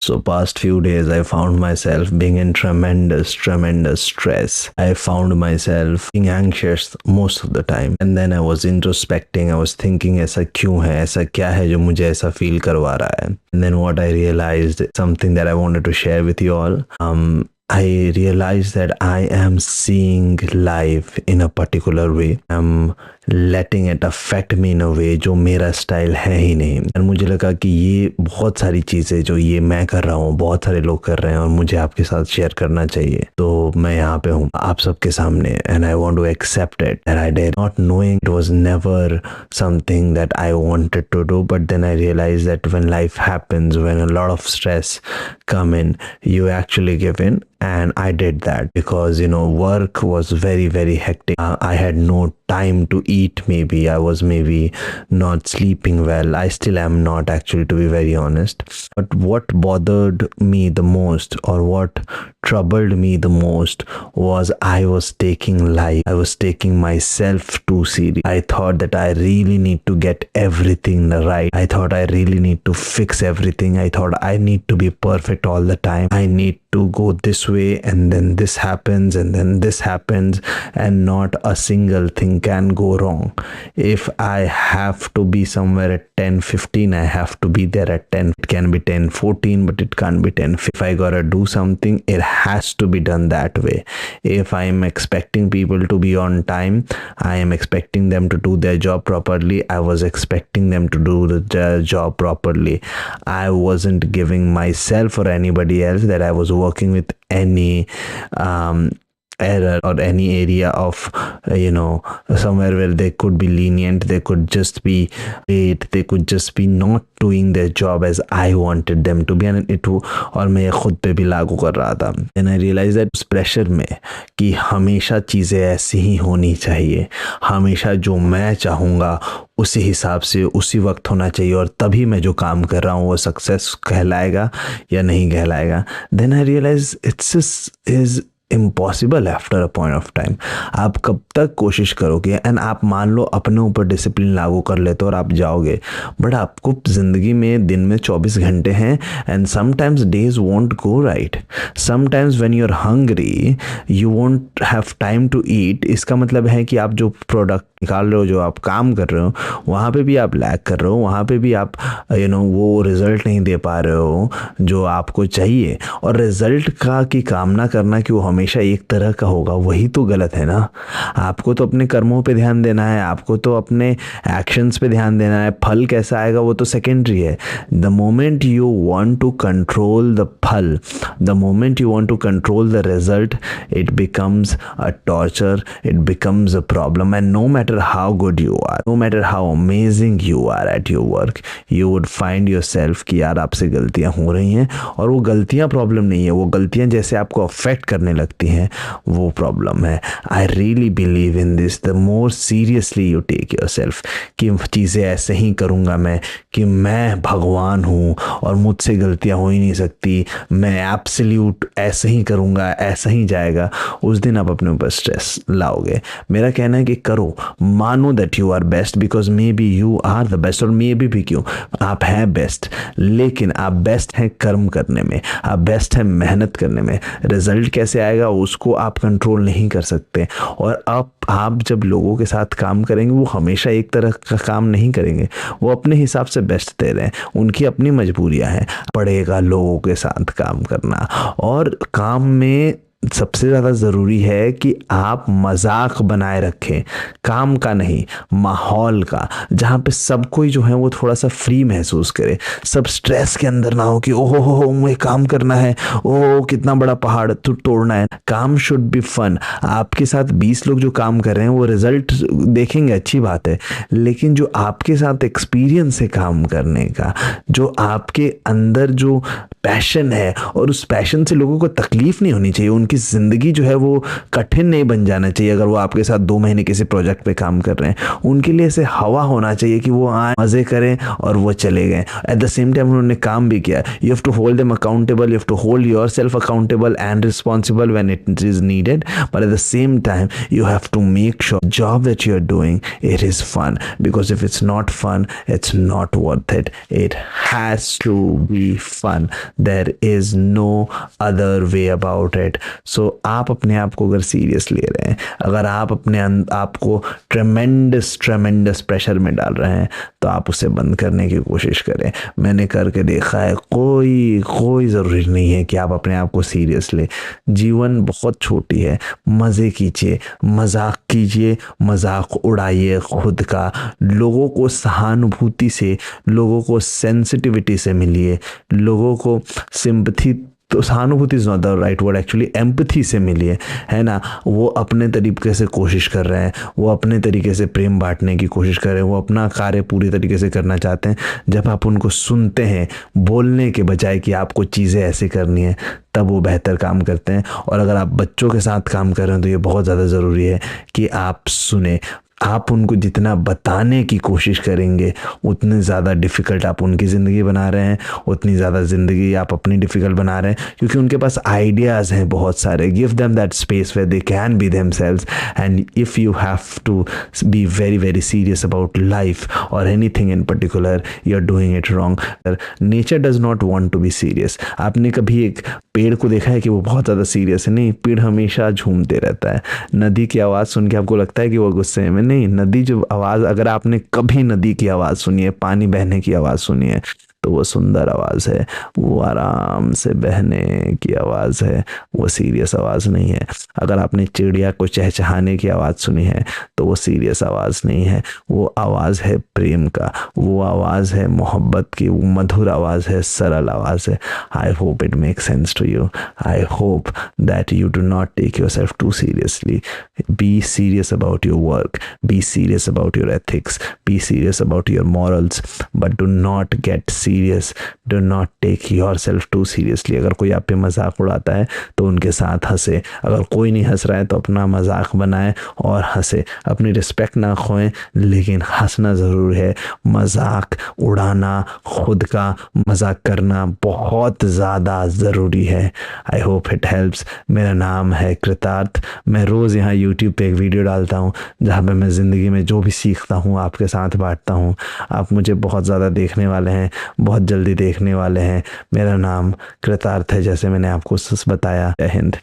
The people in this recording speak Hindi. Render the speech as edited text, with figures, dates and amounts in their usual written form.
So past few days I found myself being in tremendous stress. I found myself being anxious most of the time. And then I was introspecting, I was thinking ऐसा क्यों है, ऐसा क्या है जो मुझे ऐसा feel करवा रहा है. And then what I realized, something that I wanted to share with you all, I realized that I am seeing life in a particular way. I'm letting it affect me in a way जो मेरा स्टाइल है ही नहीं. और मुझे लगा कि ये बहुत सारी चीज़ें जो ये मैं कर रहा हूँ बहुत सारे लोग कर रहे हैं और मुझे आपके साथ शेयर करना चाहिए. तो मैं यहाँ पे हूँ आप सबके सामने and I want to accept it that I did not knowing it was never something that I wanted to do, but then I realized that when life happens, when a lot of stress come in, you actually give in. And I did that because work was very hectic. I had no time to eat. Maybe I was not sleeping well. I still am not, actually, to be very honest. But what bothered me the most, or what troubled me the most, was I was taking myself too serious. I thought that I really need to get everything right. I thought I really need to fix everything. I thought I need to be perfect all the time. I need to go this way, and then this happens, and then this happens, and not a single thing can go wrong. If I have to be somewhere at 10:15, I have to be there at 10. It can be 10:14, but it can't be 10. If I gotta do something, it has to be done that way. If I am expecting people to be on time, I am expecting them to do their job properly. I was expecting them to do the job properly. I wasn't giving myself or anybody else that I was working with any error or any area of somewhere where they could be lenient, they could just be late, they could just be not doing their job as I wanted them to be. And और मैं ये खुद पे भी लागू कर रहा था. And I realized that उस प्रेशर में कि हमेशा चीज़ें ऐसी ही होनी चाहिए, हमेशा जो मैं चाहूँगा उसी हिसाब से उसी वक्त होना चाहिए, और तभी मैं जो काम कर रहा हूँ वो सक्सेस कहलाएगा या नहीं कहलाएगा. Then I realized it's just is impossible after a point of time. आप कब तक कोशिश करोगे? एंड आप मान लो अपने ऊपर डिसिप्लिन लागू कर लेते हो और आप जाओगे, बट आपको ज़िंदगी में दिन में 24 घंटे हैं, and sometimes days won't go right. Sometimes when you are hungry you won't have time to eat. इसका मतलब है कि आप जो प्रोडक्ट निकाल रहे हो, जो आप काम कर रहे हो, वहाँ पे भी आप लैग कर रहे हो, वहाँ पे भी आप वो रिज़ल्ट नहीं दे पा रहे हो जो आपको चाहिए. और रिज़ल्ट की कामना करना कि वो हमेशा एक तरह का होगा, वही तो गलत है ना. आपको तो अपने कर्मों पे ध्यान देना है, आपको तो अपने एक्शंस पे ध्यान देना है. फल कैसा आएगा वो तो सेकेंडरी है. The moment you want to control the phal, the moment you want to control the result, it becomes a torture, it becomes a problem. And no matter how good you are, no matter how amazing you are at your work, you would find yourself कि यार आपसे गलतियाँ हो रही हैं, और वो गलतियाँ प्रॉब्लम नहीं है, वो गलतियाँ जैसे आपको अफेक्ट करने लगती हैं वो प्रॉब्लम है. I really believe in this. The more seriously you take yourself कि चीज़ें ऐसे ही करूँगा मैं, कि मैं भगवान हूँ और मुझसे गलतियाँ हो ही नहीं सकती, मैं एब्सोल्यूट ऐसे ही करूँगा, ऐसा ही जाएगा, उस दिन आप अपने ऊपर स्ट्रेस लाओगे. मेरा कहना है कि करो, मानो that you are best, because maybe you are the best, और मे बी क्यों आप हैं बेस्ट, लेकिन आप बेस्ट हैं कर्म करने में, आप बेस्ट हैं मेहनत करने में. रिजल्ट कैसे आएगा उसको आप कंट्रोल नहीं कर सकते. और आप जब लोगों के साथ काम करेंगे वो हमेशा एक तरह का काम नहीं करेंगे, वो अपने हिसाब से बेस्ट दे रहे हैं, उनकी अपनी मजबूरियां हैं. पड़ेगा लोगों के साथ काम करना, और काम में सबसे ज़्यादा ज़रूरी है कि आप मजाक बनाए रखें, काम का नहीं, माहौल का, जहाँ पे सब कोई जो है वो थोड़ा सा फ्री महसूस करे. सब स्ट्रेस के अंदर ना हो कि ओहो हो मुझे काम करना है, ओह कितना बड़ा पहाड़ तो तोड़ना है. काम शुड बी फन. आपके साथ 20 लोग जो काम कर रहे हैं वो रिजल्ट देखेंगे, अच्छी बात है, लेकिन जो आपके साथ एक्सपीरियंस है काम करने का, जो आपके अंदर जो पैशन है, और उस पैशन से लोगों को तकलीफ नहीं होनी चाहिए, उनकी ज़िंदगी जो है वो कठिन नहीं बन जाना चाहिए अगर वो आपके साथ 2 महीने किसी प्रोजेक्ट पे काम कर रहे हैं। उनके लिए ऐसे हवा होना चाहिए कि वो आए, मज़े करें और वो चले गए। एट द सेम टाइम उन्होंने काम भी किया। You have to hold them accountable, you have to hold yourself accountable and responsible when it is needed, but at the same time you have to make sure the job that you're doing, it is fun, because if it's not fun, it's not worth it. It has to be fun. There is no other way about it. So आप अपने आप को अगर सीरियस ले रहे हैं, अगर आप अपने आप को ट्रेमेंडस प्रेशर में डाल रहे हैं, तो आप उसे बंद करने की कोशिश करें। मैंने करके देखा है, कोई ज़रूरी नहीं है कि आप अपने आप को सीरियस लें। जीवन बहुत छोटी है, मज़े कीजिए, मजाक कीजिए, मजाक उड़ाइए खुद का। लोगों को सहानुभूति से, लोगों को सेंसिटिविटी से मिलिए, लोगों को सिंपैथी, तो सहानुभूति is not the right word actually, empathy से मिलिए, है ना। वो अपने तरीके से कोशिश कर रहे हैं, वो अपने तरीके से प्रेम बांटने की कोशिश कर रहे हैं, वो अपना कार्य पूरी तरीके से करना चाहते हैं। जब आप उनको सुनते हैं, बोलने के बजाय कि आपको चीज़ें ऐसे करनी है, तब वो बेहतर काम करते हैं। और अगर आप बच्चों के साथ काम कर रहे हैं तो ये बहुत ज़्यादा ज़रूरी है कि आप सुने। आप उनको जितना बताने की कोशिश करेंगे, उतनी ज़्यादा डिफ़िकल्ट आप उनकी ज़िंदगी बना रहे हैं, उतनी ज़्यादा ज़िंदगी आप अपनी डिफ़िकल्ट बना रहे हैं, क्योंकि उनके पास आइडियाज़ हैं बहुत सारे। Give them that space where they can be themselves, and if you have to be very very serious about life और anything in particular, you are doing it wrong. Nature does not want to be serious. आपने कभी एक पेड़ को देखा है कि वो बहुत ज़्यादा सीरियस है? नहीं, पेड़ हमेशा झूमते रहता है। नदी की आवाज़ सुन के आपको लगता है कि वो गुस्से में? नहीं, नदी जो आवाज़, अगर आपने कभी नदी की आवाज़ सुनी है, पानी बहने की आवाज़ सुनी है, तो वो सुंदर आवाज़ है, वो आराम से बहने की आवाज़ है, वो सीरियस आवाज़ नहीं है। अगर आपने चिड़िया को चहचहाने की आवाज़ सुनी है, तो वो सीरियस आवाज़ नहीं है, वो आवाज़ है प्रेम का, वो आवाज़ है मोहब्बत की, वो मधुर आवाज़ है, सरल आवाज़ है। I hope it make sense to you. I hope that you do not take yourself too seriously. Be serious about your work, be serious about your ethics, be serious about your morals, but do not get serious, do not take yourself too seriously. अगर कोई आप पे मजाक उड़ाता है तो उनके साथ हंसे, अगर कोई नहीं हंस रहा है तो अपना मजाक बनाए और हंसे। अपनी रिस्पेक्ट ना खोएं, लेकिन हंसना ज़रूर है। मजाक उड़ाना, खुद का मजाक करना बहुत ज़्यादा ज़रूरी है। I hope it helps. मेरा नाम है कृतार्थ। मैं रोज़ यहाँ यूट्यूब पे एक वीडियो डालता हूँ जहाँ पे मैं ज़िंदगी में जो भी सीखता हूँ आपके साथ बांटता हूँ। आप मुझे बहुत ज़्यादा देखने वाले हैं, बहुत जल्दी देखने वाले हैं। मेरा नाम कृतार्थ है, जैसे मैंने आपको बताया। जय हिंद।